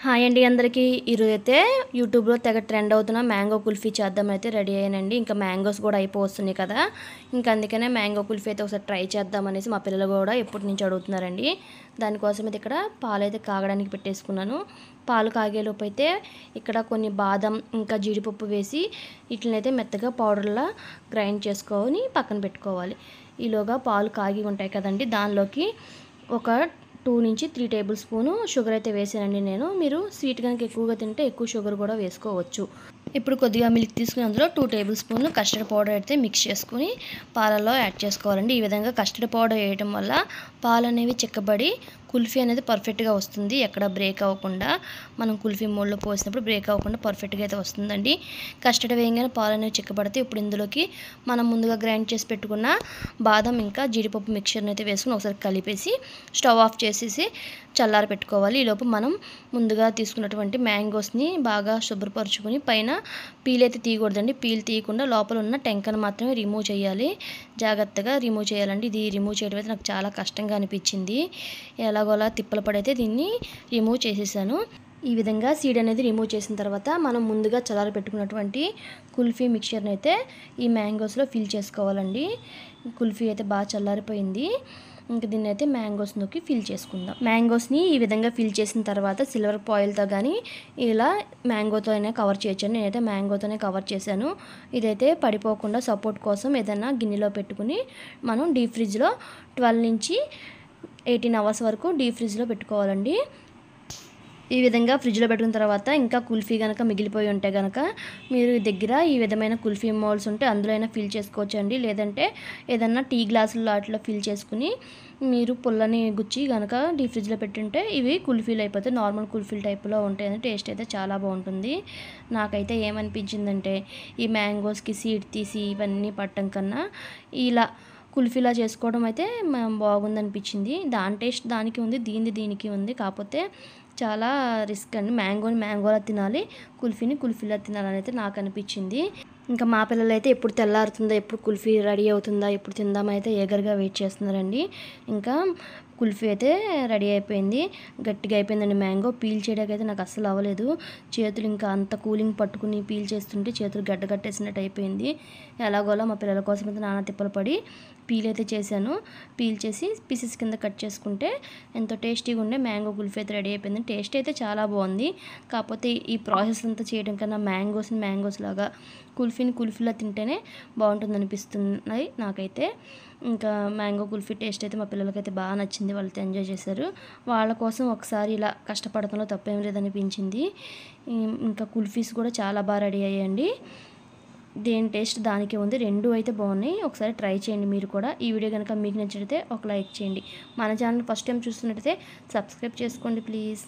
Hi అండి అందరికీ. ఈరోజైతే యూట్యూబ్లో తెగ ట్రెండ్ అవుతున్న మ్యాంగో కుల్ఫీ చేద్దామైతే రెడీ అయ్యానండి. ఇంకా మ్యాంగోస్ కూడా అయిపోతున్నాయి కదా, ఇంకా అందుకనే మ్యాంగో కుల్ఫీ అయితే ఒకసారి ట్రై చేద్దామనేసి మా పిల్లలు కూడా ఎప్పటి నుంచి అడుగుతున్నారండి. దానికోసం అయితే ఇక్కడ పాలు అయితే కాగడానికి పెట్టేసుకున్నాను. పాలు కాగేలోపు అయితే ఇక్కడ కొన్ని బాదం ఇంకా జీడిపప్పు వేసి వీటినైతే మెత్తగా పౌడర్లా గ్రైండ్ చేసుకొని పక్కన పెట్టుకోవాలి. ఈలోగా పాలు కాగి ఉంటాయి కదండి, దానిలోకి ఒక 2 నుంచి 3 టేబుల్ స్పూను షుగర్ అయితే వేసానండి నేను. మీరు స్వీట్ కనుక ఎక్కువగా తింటే ఎక్కువ షుగర్ కూడా వేసుకోవచ్చు. ఇప్పుడు కొద్దిగా మిల్క్ తీసుకుని అందులో 2 టేబుల్ స్పూన్లు కస్టర్డ్ పౌడర్ అయితే మిక్స్ చేసుకుని పాలల్లో యాడ్ చేసుకోవాలండి. ఈ విధంగా కస్టర్డ్ పౌడర్ వేయడం వల్ల పాలు అనేవి చిక్కబడి కుల్ఫీ అనేది పర్ఫెక్ట్గా వస్తుంది. ఎక్కడ బ్రేక్ అవ్వకుండా, మనం కుల్ఫీ మోల్డ్లో పోసినప్పుడు బ్రేక్ అవ్వకుండా పర్ఫెక్ట్గా అయితే వస్తుందండి. కస్టర్డ్ వేయగానే పాలు అనేవి చిక్కబడితే ఇప్పుడు ఇందులోకి మనం ముందుగా గ్రైండ్ చేసి పెట్టుకున్న బాదం ఇంకా జీడిపప్పు మిక్చర్ని అయితే వేసుకుని ఒకసారి కలిపేసి స్టవ్ ఆఫ్ చేసేసి చల్లారి పెట్టుకోవాలి. ఈలోపు మనం ముందుగా తీసుకున్నటువంటి మ్యాంగోస్ని బాగా శుభ్రపరచుకొని పైన పీల్ అయితే తీయకూడదండి. పీల్ తీయకుండా లోపల ఉన్న టెంకను మాత్రమే రిమూవ్ చేయాలి. జాగ్రత్తగా రిమూవ్ చేయాలండి. ఇది రిమూవ్ చేయడం అయితే నాకు చాలా కష్టంగా అనిపించింది. ఎలాగోలా తిప్పలు పడైతే దీన్ని రిమూవ్ చేసేసాను. ఈ విధంగా సీడ్ అనేది రిమూవ్ చేసిన తర్వాత మనం ముందుగా చల్లారి పెట్టుకున్నటువంటి కుల్ఫీ మిక్చర్ని అయితే ఈ మ్యాంగోస్లో ఫిల్ చేసుకోవాలండి. కుల్ఫీ అయితే బాగా చల్లారిపోయింది. ఇంకా దీన్ని అయితే మ్యాంగోస్లోకి ఫిల్ చేసుకుందాం. మ్యాంగోస్ని ఈ విధంగా ఫిల్ చేసిన తర్వాత సిల్వర్ ఫాయిల్తో కానీ ఇలా మ్యాంగోతో అయినా కవర్ చేయొచ్చండి. నేనైతే మ్యాంగోతోనే కవర్ చేశాను. ఇదైతే పడిపోకుండా సపోర్ట్ కోసం ఏదైనా గిన్నెలో పెట్టుకుని మనం డీప్ ఫ్రిడ్జ్లో 12 నుంచి 18 అవర్స్ వరకు డీప్ ఫ్రిడ్జ్లో పెట్టుకోవాలండి. ఈ విధంగా ఫ్రిడ్జ్లో పెట్టుకున్న తర్వాత ఇంకా కుల్ఫీ కనుక మిగిలిపోయి ఉంటే కనుక మీరు దగ్గర ఈ విధమైన కుల్ఫీ మోల్డ్స్ ఉంటే అందులో అయినా ఫిల్ చేసుకోవచ్చండి. లేదంటే ఏదన్నా టీ గ్లాసుల్లో వాటిలో ఫిల్ చేసుకుని మీరు పుల్లని గుచ్చి కనుక డీప్ ఫ్రిడ్జ్లో పెట్టుంటే ఇవి కుల్ఫీలు అయిపోతే నార్మల్ కుల్ఫీల టైప్లో ఉంటాయి. టేస్ట్ అయితే చాలా బాగుంటుంది. నాకైతే ఏమనిపించిందంటే ఈ మ్యాంగోస్కి సీడ్ తీసి ఇవన్నీ పట్టడం కన్నా ఇలా కుల్ఫీలా చేసుకోవడం అయితే బాగుందనిపించింది. దాని టేస్ట్ దానికి ఉంది, దీనికి ఉంది. కాకపోతే చాలా రిస్క్ అండి. మ్యాంగోని మ్యాంగోలా తినాలి, కుల్ఫీని కుల్ఫీలా తినాలని అయితే నాకు అనిపించింది. ఇంకా మా పిల్లలు అయితే ఎప్పుడు తెల్లారుతుందా, ఎప్పుడు కుల్ఫీ రెడీ అవుతుందా, ఎప్పుడు తిందామైతే ఏగర్గా వెయిట్ చేస్తున్నారండి. ఇంకా కుల్ఫీ అయితే రెడీ అయిపోయింది. గట్టిగా అయిపోయిందండి. మ్యాంగో పీల్ చేయడానికి అయితే నాకు అస్సలు అవ్వలేదు. చేతులు ఇంకా అంత కూలింగ్ పట్టుకుని పీల్ చేస్తుంటే చేతులు గడ్డగట్టేసినట్టు అయిపోయింది. ఎలాగోలా మా పిల్లల కోసం అయితే నానా తిప్పలు పడి పీల్ అయితే చేశాను. పీల్ చేసి పీసెస్ కింద కట్ చేసుకుంటే ఎంతో టేస్టీగా ఉండే మ్యాంగో కుల్ఫీ అయితే రెడీ అయిపోయింది. టేస్ట్ అయితే చాలా బాగుంది. కాకపోతే ఈ ప్రాసెస్ అంతా చేయడం కన్నా మ్యాంగోస్ లాగా కుల్ఫీని కుల్ఫీలా తింటేనే బాగుంటుంది అనిపిస్తున్నాయి నాకైతే. ఇంకా మ్యాంగో కుల్ఫీ టేస్ట్ అయితే మా పిల్లలకైతే బాగా నచ్చింది. వాళ్ళతో ఎంజాయ్ చేశారు. వాళ్ళ కోసం ఒకసారి ఇలా కష్టపడటంలో తప్పేం లేదనిపించింది. ఇంకా కుల్ఫీస్ కూడా చాలా బాగా రెడీ అయ్యాయండి. దేని టేస్ట్ దానికే ఉంది. రెండు అయితే బాగున్నాయి. ఒకసారి ట్రై చేయండి మీరు కూడా. ఈ వీడియో కనుక మీకు నచ్చితే ఒక లైక్ చేయండి. మన ఛానల్ ఫస్ట్ టైం చూస్తున్నట్టయితే సబ్స్క్రైబ్ చేసుకోండి ప్లీజ్.